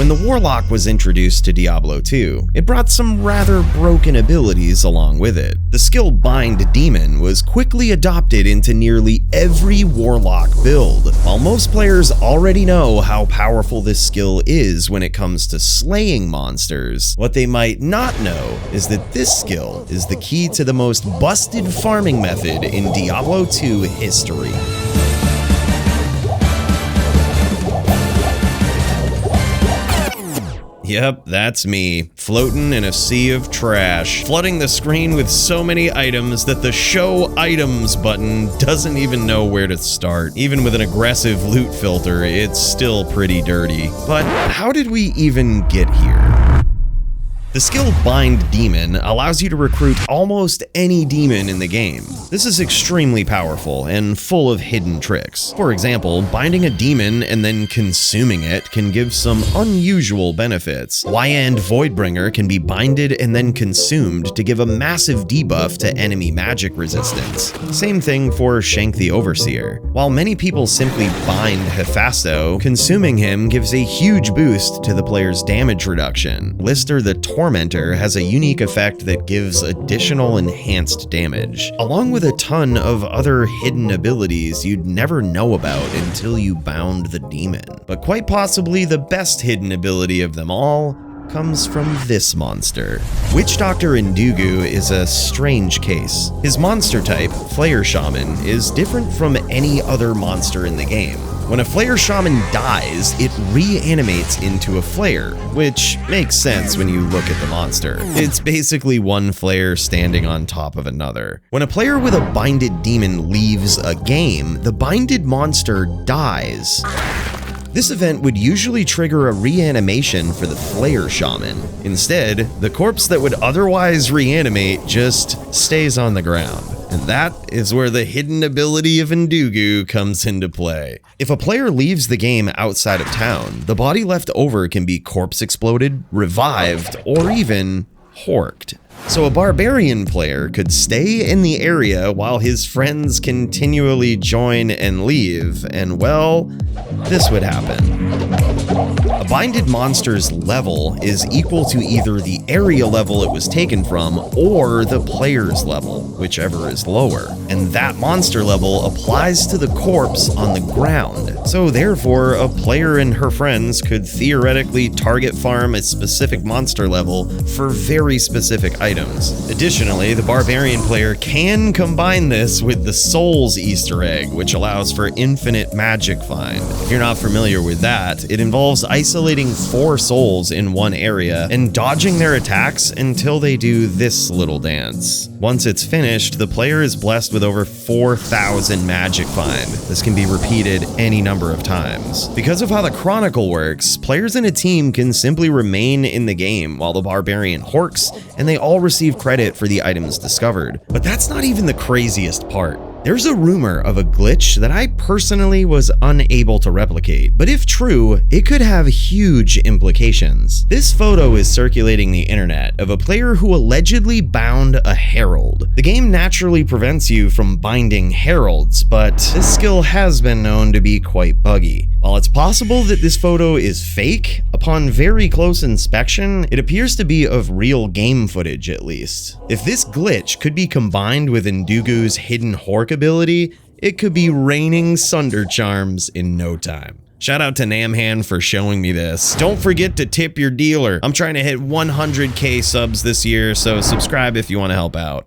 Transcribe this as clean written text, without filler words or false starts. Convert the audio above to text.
When the Warlock was introduced to Diablo 2, it brought some rather broken abilities along with it. The skill Bind Demon was quickly adopted into nearly every Warlock build. While most players already know how powerful this skill is when it comes to slaying monsters, what they might not know is that this skill is the key to the most busted farming method in Diablo 2 history. Yep, that's me, floating in a sea of trash, flooding the screen with so many items that the Show Items button doesn't even know where to start. Even with an aggressive loot filter, it's still pretty dirty. But how did we even get here? The skill Bind Demon allows you to recruit almost any demon in the game. This is extremely powerful and full of hidden tricks. For example, binding a demon and then consuming it can give some unusual benefits. Wyand Voidbringer can be binded and then consumed to give a massive debuff to enemy magic resistance. Same thing for Shank the Overseer. While many people simply bind Hephasto, consuming him gives a huge boost to the player's damage reduction. Lister the Tormentor has a unique effect that gives additional enhanced damage, along with a ton of other hidden abilities you'd never know about until you bound the demon. But quite possibly the best hidden ability of them all comes from this monster. Witch Doctor Endugu is a strange case. His monster type, Flayer Shaman, is different from any other monster in the game. When a Flayer Shaman dies, it reanimates into a Flayer, which makes sense when you look at the monster. It's basically one Flayer standing on top of another. When a player with a binded demon leaves a game, the binded monster dies. This event would usually trigger a reanimation for the Flayer Shaman. Instead, the corpse that would otherwise reanimate just stays on the ground. And that is where the hidden ability of Endugu comes into play. If a player leaves the game outside of town, the body left over can be corpse exploded, revived, or even horked. So a barbarian player could stay in the area while his friends continually join and leave, and well, this would happen. A binded monster's level is equal to either the area level it was taken from or the player's level, whichever is lower. And that monster level applies to the corpse on the ground. So therefore, a player and her friends could theoretically target farm a specific monster level for very specific items. Additionally, the barbarian player can combine this with the Souls Easter egg, which allows for infinite magic find. If you're not familiar with that, it involves isolating 4 souls in one area and dodging their attacks until they do this little dance. Once it's finished, the player is blessed with over 4,000 magic find. This can be repeated any number of times. Because of how the Chronicle works, players in a team can simply remain in the game while the barbarian horks, and they all receive credit for the items discovered. But that's not even the craziest part. There's a rumor of a glitch that I personally was unable to replicate, but if true, it could have huge implications. This photo is circulating the internet of a player who allegedly bound a herald. The game naturally prevents you from binding heralds, but this skill has been known to be quite buggy. While it's possible that this photo is fake, upon very close inspection, it appears to be of real game footage at least. If this glitch could be combined with Endugu's hidden hork ability, it could be raining Sunder Charms in no time. Shout out to Namhan for showing me this. Don't forget to tip your dealer. I'm trying to hit 100k subs this year, so subscribe if you want to help out.